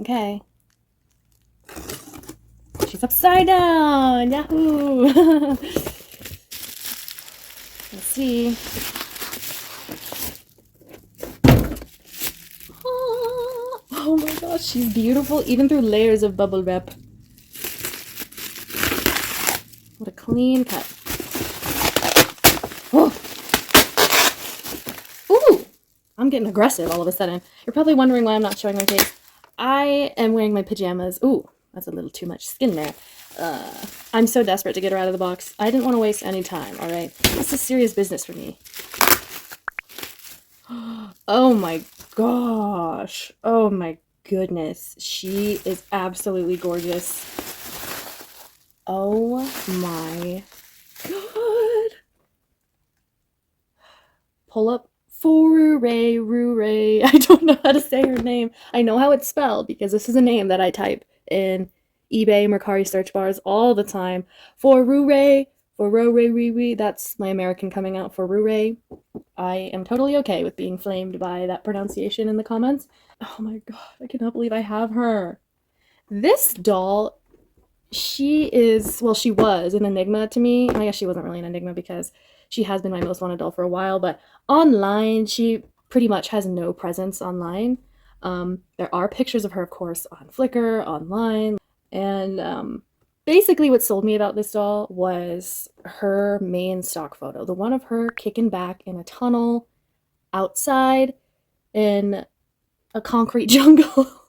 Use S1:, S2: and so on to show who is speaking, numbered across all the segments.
S1: Okay. She's upside down! Yahoo! Let's see. Oh my gosh, she's beautiful even through layers of bubble wrap. What a clean cut. Oh! Ooh! I'm getting aggressive all of a sudden. You're probably wondering why I'm not showing my face. I am wearing my pajamas. Ooh, that's a little too much skin there. I'm so desperate to get her out of the box. I didn't want to waste any time, alright? This is serious business for me. Oh my gosh. Oh my goodness. She is absolutely gorgeous. Oh my god. Pull up fourrure. I don't know how to say her name. I know how it's spelled because this is a name that I type in eBay, Mercari search bars all the time. Fourrure, fourrure. That's my American coming out. Fourrure. I am totally okay with being flamed by that pronunciation in the comments. Oh my god, I cannot believe I have her. This doll, she was an enigma to me. I guess she wasn't really an enigma because she has been my most wanted doll for a while, but online, she pretty much has no presence online. There are pictures of her, of course, on Flickr, online, and basically what sold me about this doll was her main stock photo, the one of her kicking back in a tunnel outside in a concrete jungle.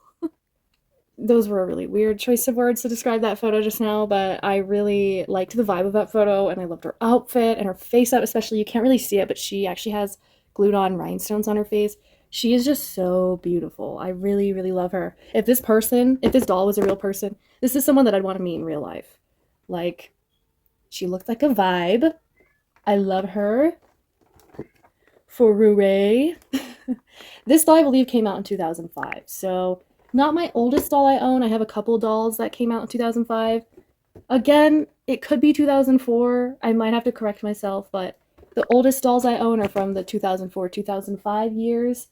S1: Those were a really weird choice of words to describe that photo just now, but I really liked the vibe of that photo, and I loved her outfit and her face up especially. You can't really see it, but she actually has glued on rhinestones on her face. She is just so beautiful. I really, really love her. If this doll was a real person, this is someone that I'd want to meet in real life. Like, she looked like a vibe. I love her. Fourrure. This doll, I believe, came out in 2005, so not my oldest doll I own. I have a couple dolls that came out in 2005. Again, it could be 2004. I might have to correct myself, but the oldest dolls I own are from the 2004, 2005 years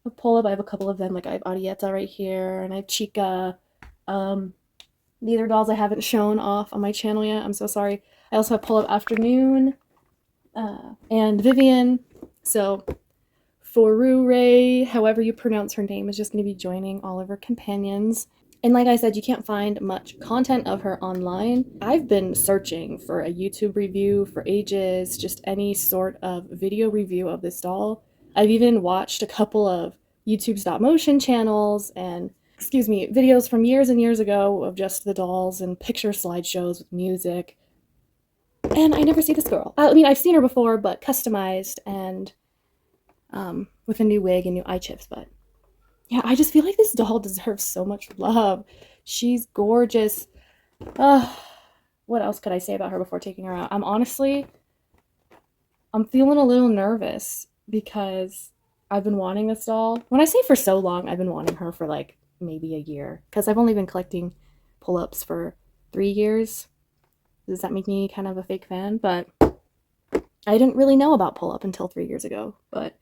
S1: of pull-up. I have a couple of them. Like, I have Arietta right here, and I have Chica. These are dolls I haven't shown off on my channel yet. I'm so sorry. I also have Pull-Up Afternoon and Vivian. So Fourrure, however you pronounce her name, is just going to be joining all of her companions. And like I said, you can't find much content of her online. I've been searching for a YouTube review for ages, just any sort of video review of this doll. I've even watched a couple of YouTube stop motion channels and, videos from years and years ago of just the dolls and picture slideshows with music. And I never see this girl. I mean, I've seen her before, but customized and with a new wig and new eye chips, but yeah, I just feel like this doll deserves so much love. She's gorgeous. What else could I say about her before taking her out? I'm feeling a little nervous because I've been wanting this doll. When I say for so long, I've been wanting her for like maybe a year because I've only been collecting pull-ups for 3 years. Does that make me kind of a fake fan? But I didn't really know about pull-up until 3 years ago, but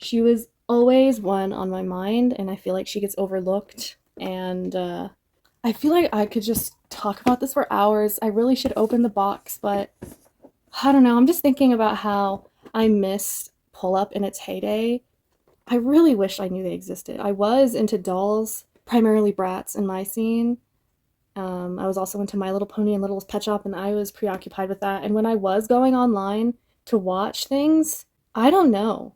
S1: she was always one on my mind, and I feel like she gets overlooked, and I feel like I could just talk about this for hours. I really should open the box, but I don't know. I'm just thinking about how I missed pull-up in its heyday. I really wish I knew they existed. I was into dolls, primarily Bratz in my scene. I was also into My Little Pony and Littlest Pet Shop, and I was preoccupied with that. And when I was going online to watch things, I don't know.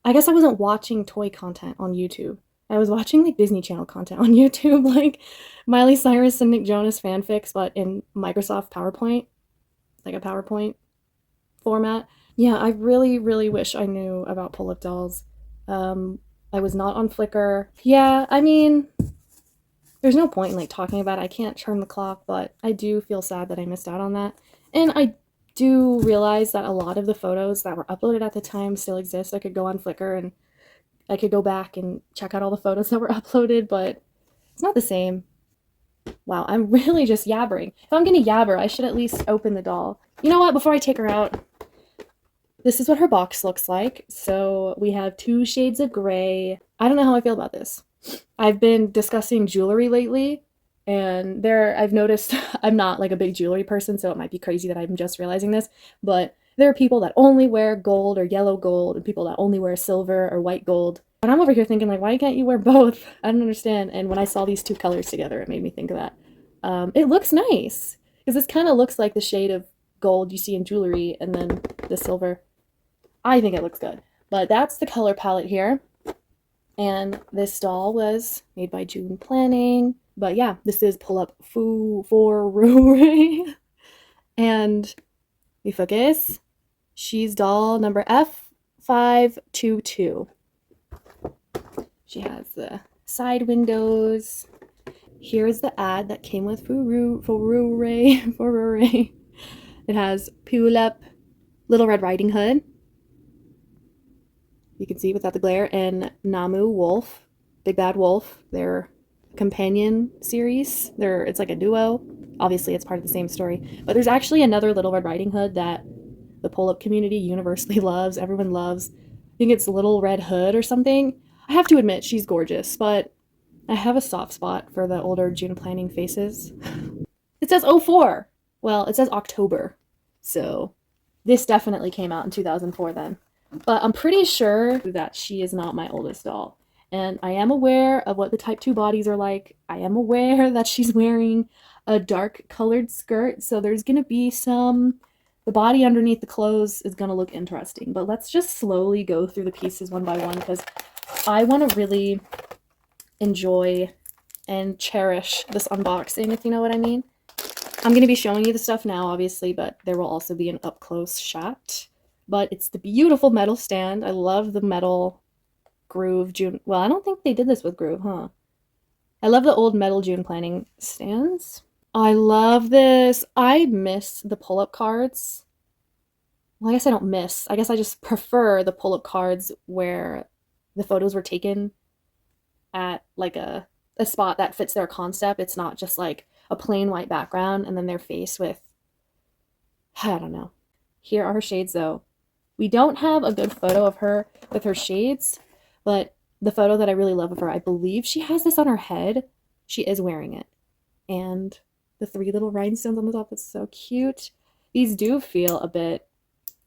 S1: I guess I wasn't watching toy content on YouTube. I was watching like Disney Channel content on YouTube, like Miley Cyrus and Nick Jonas fanfics, but in Microsoft PowerPoint, like a PowerPoint format. Yeah, I really, really wish I knew about pull-up dolls. I was not on Flickr. Yeah, I mean, there's no point in like talking about it. I can't turn the clock, but I do feel sad that I missed out on that. And I do realize that a lot of the photos that were uploaded at the time still exist. I could go on Flickr and I could go back and check out all the photos that were uploaded, but it's not the same. Wow, I'm really just yabbering. If I'm gonna yabber, I should at least open the doll. You know what? Before I take her out, this is what her box looks like. So we have 2 shades of gray. I don't know how I feel about this. I've been discussing jewelry lately, and I've noticed I'm not like a big jewelry person, so it might be crazy that I'm just realizing this, but there are people that only wear gold or yellow gold, and people that only wear silver or white gold. And I'm over here thinking, like, why can't you wear both? I don't understand. And when I saw these two colors together, it made me think of that. It looks nice because this kind of looks like the shade of gold you see in jewelry, and then the silver. I think it looks good. But that's the color palette here. And this doll was made by June Planning. But yeah, this is pull-up fourrure. And we focus. She's doll number F522. She has the side windows. Here's the ad that came with fourrure. It has pullip, Little Red Riding Hood. You can see without the glare, and Namu Wolf, Big Bad Wolf. Their companion series. It's like a duo. Obviously, it's part of the same story. But there's actually another Little Red Riding Hood that the pull-up community universally loves. Everyone loves. I think it's Little Red Hood or something. I have to admit, she's gorgeous, but I have a soft spot for the older June Planning faces. It says '04. Well, it says October. So this definitely came out in 2004 then. But I'm pretty sure that she is not my oldest doll. And I am aware of what the type 2 bodies are like. I am aware that she's wearing a dark colored skirt. So there's going to be the body underneath the clothes is going to look interesting. But let's just slowly go through the pieces one by one because I want to really enjoy and cherish this unboxing, if you know what I mean. I'm going to be showing you the stuff now, obviously, but there will also be an up-close shot. But it's the beautiful metal stand. I love the metal groove June. Well, I don't think they did this with groove, huh? I love the old metal June Planning stands. I love this. I miss the pull-up cards. Well, I guess I don't miss. I guess I just prefer the pull-up cards where the photos were taken at like a spot that fits their concept. It's not just like a plain white background and then their face with, I don't know. Here are her shades though. We don't have a good photo of her with her shades, but the photo that I really love of her, I believe she has this on her head. She is wearing it. And the 3 little rhinestones on the top, it's so cute. These do feel a bit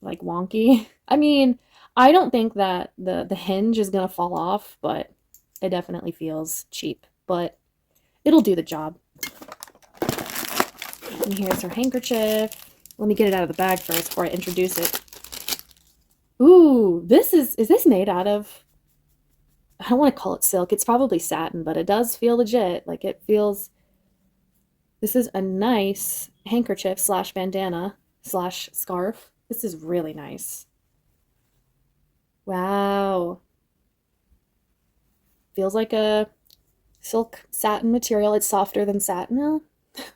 S1: like wonky. I mean, I don't think that the hinge is gonna fall off, but it definitely feels cheap, but it'll do the job. And here's her handkerchief. Let me get it out of the bag first before I introduce it. Ooh, is this made out of, I don't want to call it silk. It's probably satin, but it does feel legit. Like it feels, this is a nice handkerchief slash bandana slash scarf. This is really nice. Wow. Feels like a silk satin material. It's softer than satin. Well,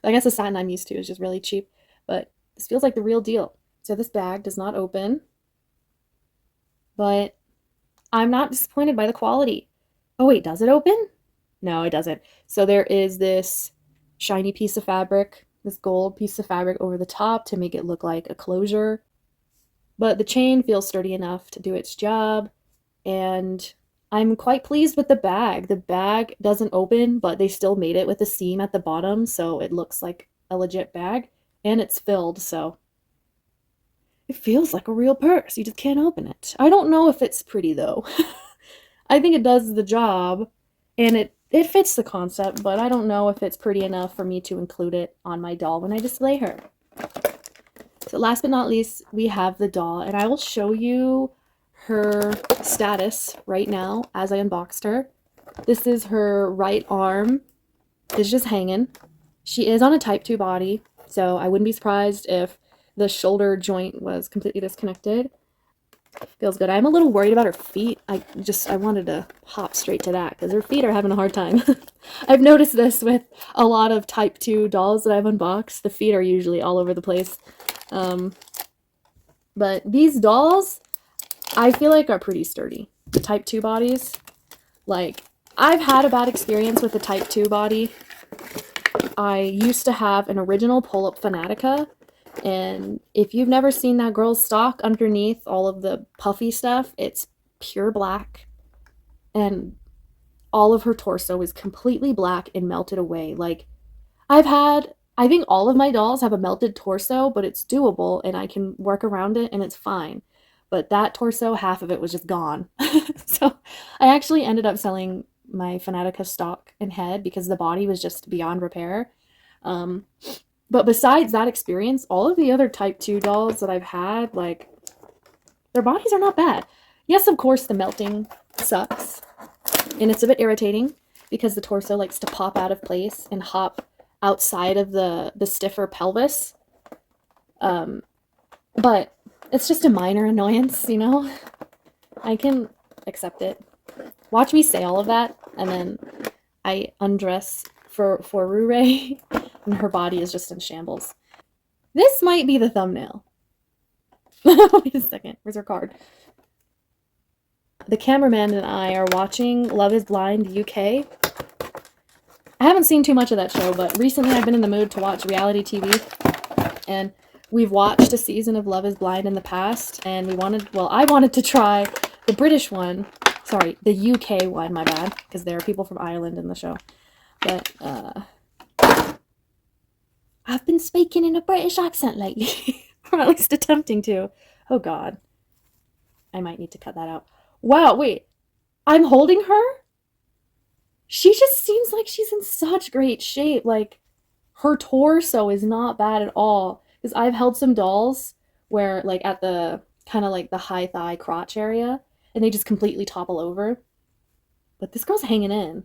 S1: I guess the satin I'm used to is just really cheap, but this feels like the real deal. So this bag does not open, but I'm not disappointed by the quality. Oh wait, does it open? No, it doesn't. So there is this shiny piece of fabric, this gold piece of fabric over the top to make it look like a closure. But the chain feels sturdy enough to do its job, and I'm quite pleased with the bag. The bag doesn't open, but they still made it with a seam at the bottom, so it looks like a legit bag, and it's filled, so it feels like a real purse. You just can't open it. I don't know if it's pretty, though. I think it does the job, and it fits the concept, but I don't know if it's pretty enough for me to include it on my doll when I display her. So last but not least, we have the doll, and I will show you her status right now as I unboxed her. This is her right arm. It's just hanging. She is on a type 2 body, so I wouldn't be surprised if the shoulder joint was completely disconnected. Feels good. I'm a little worried about her feet. I wanted to hop straight to that because her feet are having a hard time. I've noticed this with a lot of type 2 dolls that I've unboxed. The feet are usually all over the place. But these dolls, I feel like are pretty sturdy. The type 2 bodies, like, I've had a bad experience with the type 2 body. I used to have an original pull-up Fanatica, and if you've never seen that girl's stock underneath all of the puffy stuff, it's pure black. And all of her torso is completely black and melted away. Like, I think all of my dolls have a melted torso, but it's doable and I can work around it and it's fine. But that torso, half of it was just gone. So I actually ended up selling my Fanatica stock and head because the body was just beyond repair. Um, but besides that experience, all of the other Type 2 dolls that I've had, like, their bodies are not bad. Yes, of course, the melting sucks. And it's a bit irritating because the torso likes to pop out of place and hop outside of the stiffer pelvis. But it's just a minor annoyance, you know? I can accept it. Watch me say all of that, and then I undress for fourrure, and her body is just in shambles. This might be the thumbnail. Wait a second. Where's her card? The cameraman and I are watching Love is Blind UK. I haven't seen too much of that show, but recently I've been in the mood to watch reality TV, and we've watched a season of Love is Blind in the past, and I wanted to try the British one. Sorry, the UK one, my bad, because there are people from Ireland in the show. But, I've been speaking in a British accent lately, or at least attempting to. Oh god. I might need to cut that out. Wow, wait. I'm holding her? She just seems like she's in such great shape. Like, her torso is not bad at all. Because I've held some dolls where, like, at the kind of like the high thigh crotch area, and they just completely topple over. But this girl's hanging in.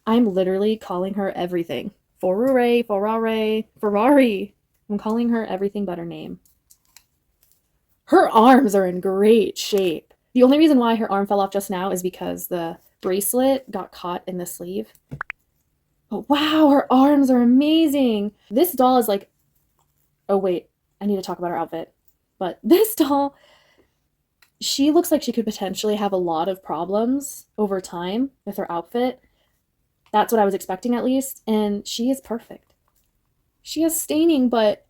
S1: I'm literally calling her everything. Fourrure, fourrure, Ferrari. I'm calling her everything but her name. Her arms are in great shape. The only reason why her arm fell off just now is because the bracelet got caught in the sleeve. But wow, her arms are amazing. This doll is like... Oh wait, I need to talk about her outfit. But this doll, she looks like she could potentially have a lot of problems over time with her outfit. That's what I was expecting, at least. And she is perfect. She has staining, but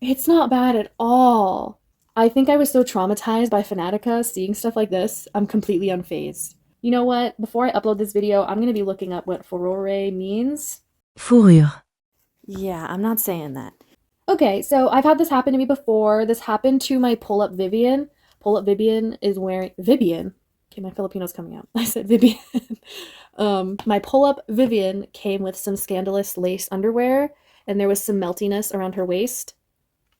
S1: it's not bad at all. I think I was so traumatized by Fanatica seeing stuff like this, I'm completely unfazed. You know what? Before I upload this video, I'm going to be looking up what fourrure means.
S2: Fourrure.
S1: Yeah, I'm not saying that. Okay, so I've had this happen to me before. This happened to my pull-up Vivian. Pull-up Vivian is wearing... Vivian? Okay, my Filipino's coming out. I said Vivian. My pull-up Vivian came with some scandalous lace underwear, and there was some meltiness around her waist,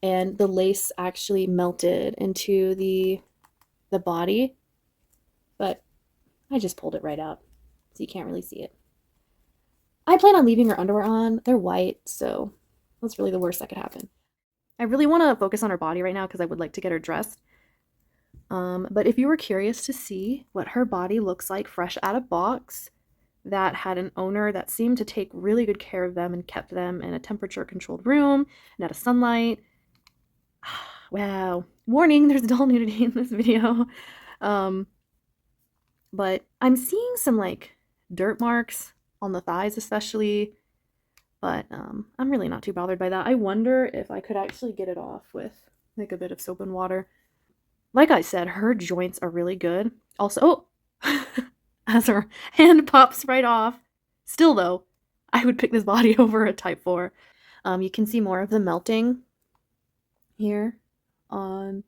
S1: and the lace actually melted into the body, but I just pulled it right out, so you can't really see it. I plan on leaving her underwear on. They're white, so that's really the worst that could happen. I really want to focus on her body right now because I would like to get her dressed. But if you were curious to see what her body looks like fresh out of box, that had an owner that seemed to take really good care of them and kept them in a temperature-controlled room and out of sunlight. Wow. Warning, there's doll nudity in this video. But I'm seeing some, like, dirt marks on the thighs especially. But I'm really not too bothered by that. I wonder if I could actually get it off with, like, a bit of soap and water. Like I said, her joints are really good. Also, oh! As her hand pops right off. Still, though, I would pick this body over a Type 4. You can see more of the melting here on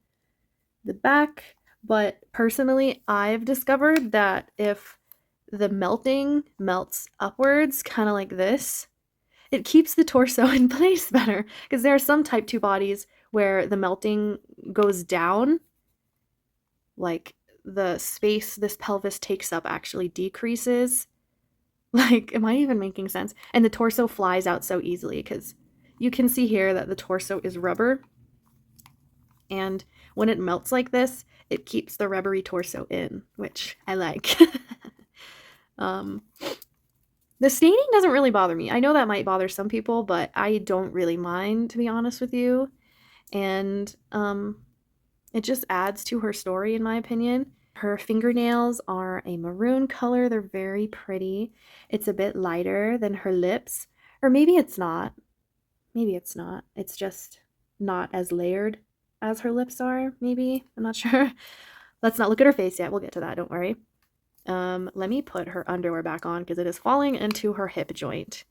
S1: the back. But personally, I've discovered that if the melting melts upwards, kind of like this, it keeps the torso in place better. Because there are some Type 2 bodies where the melting goes down, like the space this pelvis takes up actually decreases. Like, am I even making sense? And the torso flies out so easily because you can see here that the torso is rubber. And when it melts like this, it keeps the rubbery torso in, which I like. The staining doesn't really bother me. I know that might bother some people, but I don't really mind, to be honest with you. And it just adds to her story, in my opinion. Her fingernails are a maroon color. They're very pretty. It's a bit lighter than her lips. Or maybe it's not. Maybe it's not. It's just not as layered as her lips are, maybe. I'm not sure. Let's not look at her face yet. We'll get to that. Don't worry. Let me put her underwear back on because it is falling into her hip joint.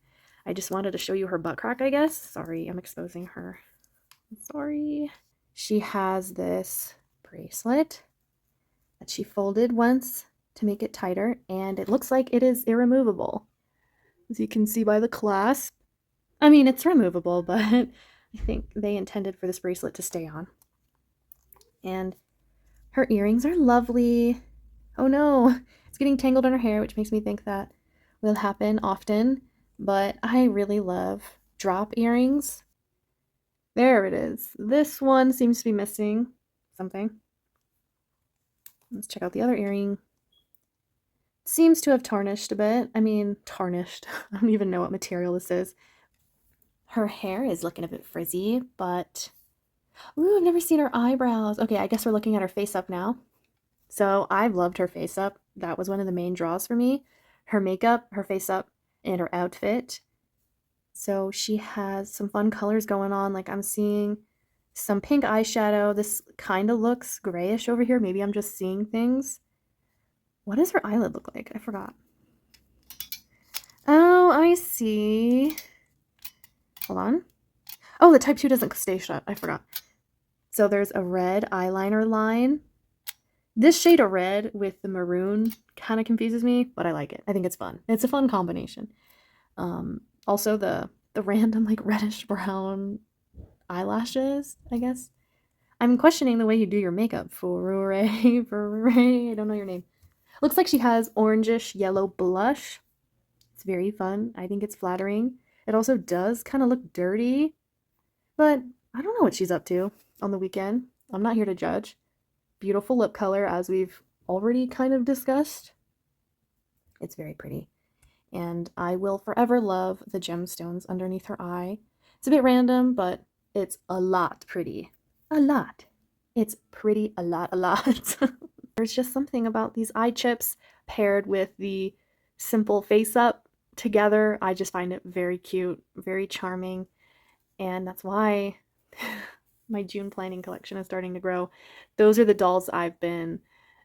S1: I just wanted to show you her butt crack, I guess. Sorry, I'm exposing her. Sorry. She has this bracelet that she folded once to make it tighter, and it looks like it is irremovable. As you can see by the clasp. I mean, it's removable, but I think they intended for this bracelet to stay on. And her earrings are lovely. Oh no, it's getting tangled in her hair, which makes me think that will happen often, but I really love drop earrings. There it is. This one seems to be missing something. Let's check out the other earring. Seems to have tarnished a bit. I mean, tarnished. I don't even know what material this is. Her hair is looking a bit frizzy, but... Ooh, I've never seen her eyebrows. Okay, I guess we're looking at her face up now. So I've loved her face up. That was one of the main draws for me. Her makeup, her face up, and her outfit. So she has some fun colors going on. Like I'm seeing some pink eyeshadow. This kind of looks grayish over here. Maybe I'm just seeing things. What does her eyelid look like? I forgot. Oh, I see. Hold on. Oh, the type 2 doesn't stay shut. I forgot. So there's a red eyeliner line. This shade of red with the maroon kind of confuses me, but I like it. I think it's fun. It's a fun combination. Also the random like reddish brown eyelashes, I guess. I'm questioning the way you do your makeup. Fourrure, I don't know your name. Looks like she has orangish yellow blush. It's very fun. I think it's flattering. It also does kind of look dirty, but I don't know what she's up to on the weekend. I'm not here to judge. Beautiful lip color, as we've already kind of discussed. It's very pretty. And I will forever love the gemstones underneath her eye. It's a bit random, but it's a lot pretty. A lot. It's pretty a lot. There's just something about these eye chips paired with the simple face up together. I just find it very cute, very charming. And that's why my June planning collection is starting to grow. Those are the dolls I've been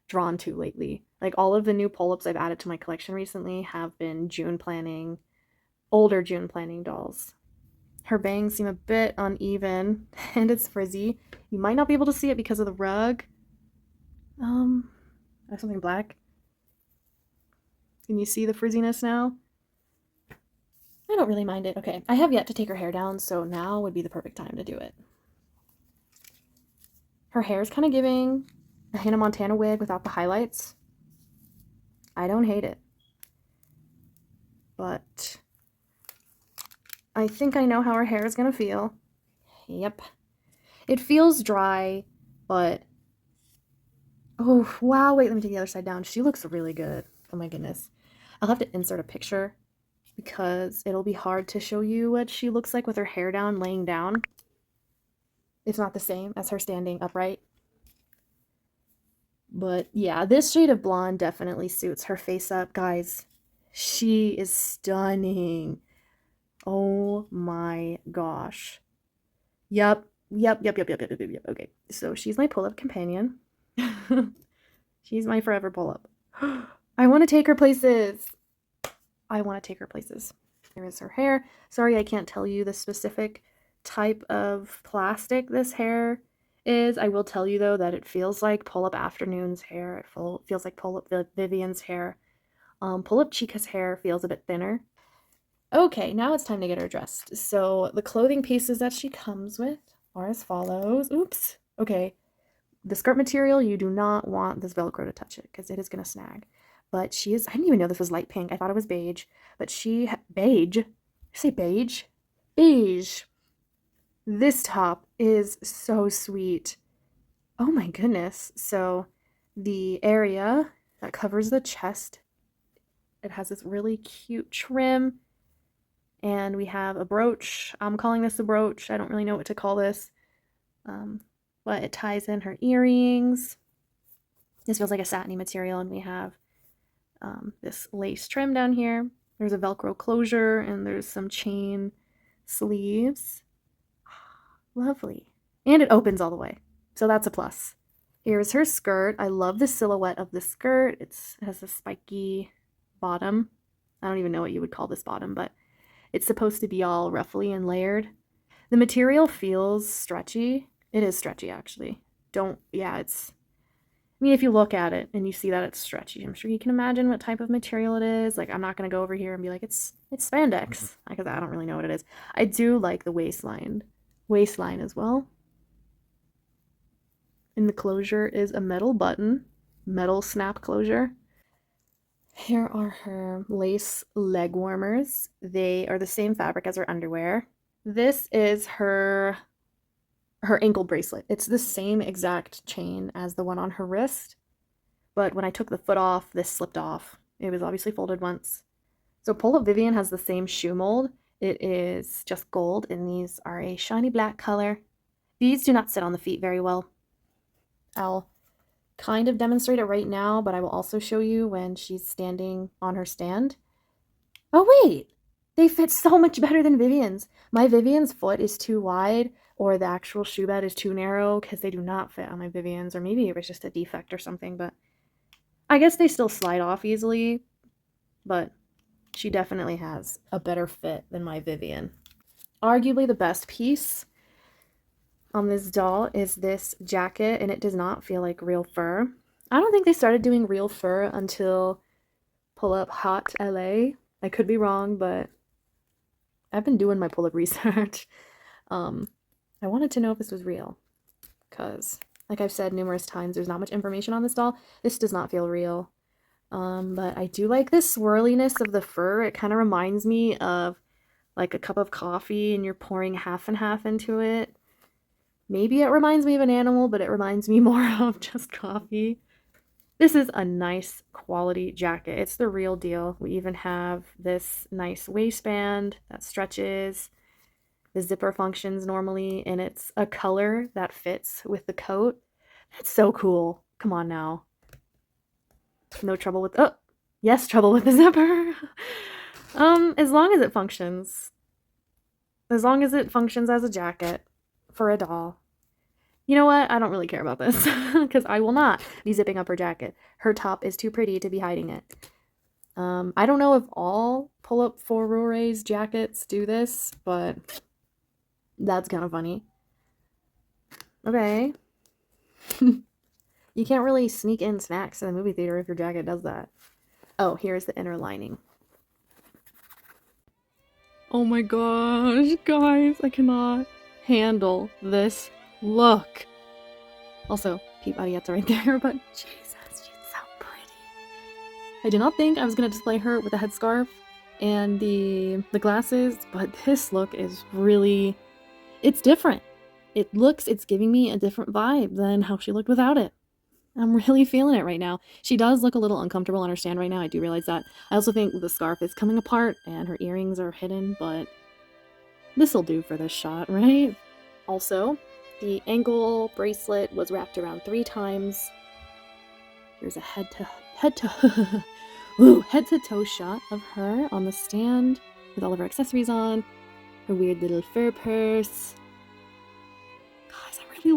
S1: drawn to lately. Like all of the new pull-ups I've added to my collection recently have been June planning, older June planning dolls. Her bangs seem a bit uneven and it's frizzy. You might not be able to see it because of the rug. I have something black. Can you see the frizziness now? I don't really mind it. Okay, I have yet to take her hair down, so now would be the perfect time to do it. Her hair is kind of giving a Hannah Montana wig without the highlights. I don't hate it. But I think I know how her hair is going to feel. Yep. It feels dry, but... Oh, wow. Wait, let me take the other side down. She looks really good. Oh my goodness. I'll have to insert a picture because it'll be hard to show you what she looks like with her hair down, laying down. It's not the same as her standing upright. But yeah, this shade of blonde definitely suits her face up. Guys, she is stunning. Oh my gosh. Yep. Okay, so she's my pull-up companion. She's my forever pull-up. I want to take her places. Here is her hair. Sorry, I can't tell you the specific type of plastic this hair is. I will tell you, though, that it feels like Pull-Up Afternoon's hair. It feels like Pull-Up Vivian's hair. Pull-Up Chica's hair feels a bit thinner. Okay, now it's time to get her dressed. So the clothing pieces that she comes with are as follows. Oops. Okay. The skirt material, you do not want this Velcro to touch it because it is going to snag. But she is, I didn't even know this was light pink. I thought it was beige. But beige? Did I say beige? Beige. This top is so sweet. Oh my goodness. So the area that covers the chest, it has this really cute trim. And we have a brooch. I'm calling this a brooch. I don't really know what to call this. But it ties in her earrings. This feels like a satiny material, and we have this lace trim down here. There's a Velcro closure, and there's some chain sleeves. Lovely. And it opens all the way, so that's a plus. Here's her skirt. I love the silhouette of the skirt. It has a spiky bottom. I don't even know what you would call this bottom, but it's supposed to be all ruffly and layered. The material feels stretchy. It is stretchy, actually. I mean, if you look at it and you see that it's stretchy, I'm sure you can imagine what type of material it is. Like, I'm not going to go over here and be like, it's spandex, because I don't really know what it is. I do like the waistline as well. And the closure is a metal button, metal snap closure. Here are her lace leg warmers. They are the same fabric as her underwear. This is her ankle bracelet. It's the same exact chain as the one on her wrist, but when I took the foot off, this slipped off. It was obviously folded once. So Pullip Vivian has the same shoe mold. It is just gold, and these are a shiny black color. These do not sit on the feet very well. I'll kind of demonstrate it right now, but I will also show you when she's standing on her stand. Oh wait, they fit so much better than Vivian's. My Vivian's foot is too wide, or the actual shoe bed is too narrow, because they do not fit on my Vivian's, or maybe it was just a defect or something, but I guess they still slide off easily, but she definitely has a better fit than my Vivian. Arguably the best piece on this doll is this jacket, and it does not feel like real fur. I don't think they started doing real fur until Pullip Hot LA. I could be wrong, but I've been doing my Pullip research. I wanted to know if this was real, because like I've said numerous times, there's not much information on this doll. This does not feel real. But I do like this swirliness of the fur. It kind of reminds me of like a cup of coffee and you're pouring half and half into it. Maybe it reminds me of an animal, but it reminds me more of just coffee. This is a nice quality jacket. It's the real deal. We even have this nice waistband that stretches. The zipper functions normally, and it's a color that fits with the coat. That's so cool. Come on now. No trouble with, oh, yes, trouble with the zipper. As long as it functions. As long as it functions as a jacket for a doll. You know what? I don't really care about this, because I will not be zipping up her jacket. Her top is too pretty to be hiding it. I don't know if all Pullip fourrure jackets do this, but that's kind of funny. Okay. You can't really sneak in snacks in the movie theater if your jacket does that. Oh, here's the inner lining. Oh my gosh, guys, I cannot handle this look. Also, Peep Arietta right there, but Jesus, she's so pretty. I did not think I was going to display her with a headscarf and the glasses, but this look is really, it's different. It's giving me a different vibe than how she looked without it. I'm really feeling it right now. She does look a little uncomfortable on her stand right now. I do realize that. I also think the scarf is coming apart and her earrings are hidden, but this'll do for this shot, right? Also, the ankle bracelet was wrapped around 3 times. Here's a head to toe shot of her on the stand with all of her accessories on. Her weird little fur purse. Guys, I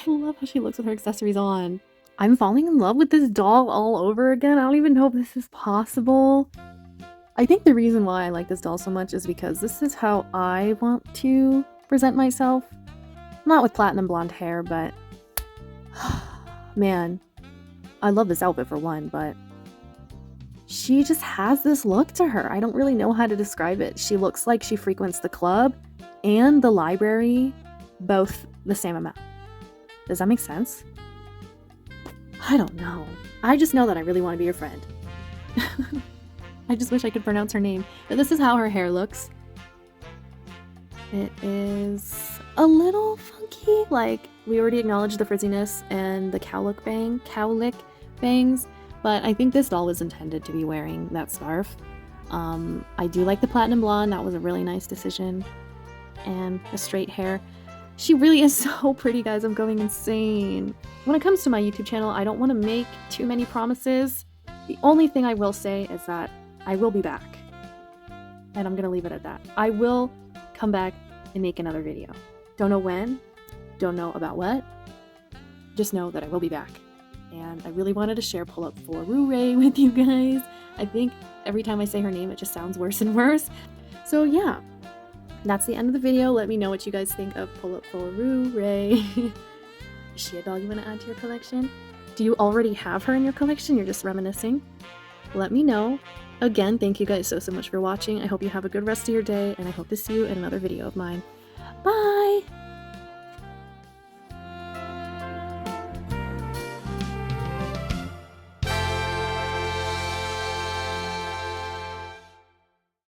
S1: love how she looks with her accessories on. I'm falling in love with this doll all over again. I don't even know if this is possible. I think the reason why I like this doll so much is because this is how I want to present myself. Not with platinum blonde hair, but man, I love this outfit for one, but she just has this look to her. I don't really know how to describe it. She looks like she frequents the club and the library, both the same amount. Does that make sense? I don't know. I just know that I really want to be your friend. I just wish I could pronounce her name. But this is how her hair looks. It is a little funky. Like, we already acknowledged the frizziness and the cowlick bangs, but I think this doll was intended to be wearing that scarf. I do like the platinum blonde. That was a really nice decision. And the straight hair. She really is so pretty, guys. I'm going insane. When it comes to my YouTube channel, I don't want to make too many promises. The only thing I will say is that I will be back. And I'm going to leave it at that. I will come back and make another video. Don't know when. Don't know about what. just know that I will be back. And I really wanted to share pullip fourrure with you guys. I think every time I say her name, it just sounds worse and worse. So yeah, that's the end of the video. Let me know what you guys think of pullip fourrure. Is she a doll you want to add to your collection? Do you already have her in your collection? You're just reminiscing? Let me know. Again, thank you guys so much for watching. I hope you have a good rest of your day, and I hope to see you in another video of mine. Bye!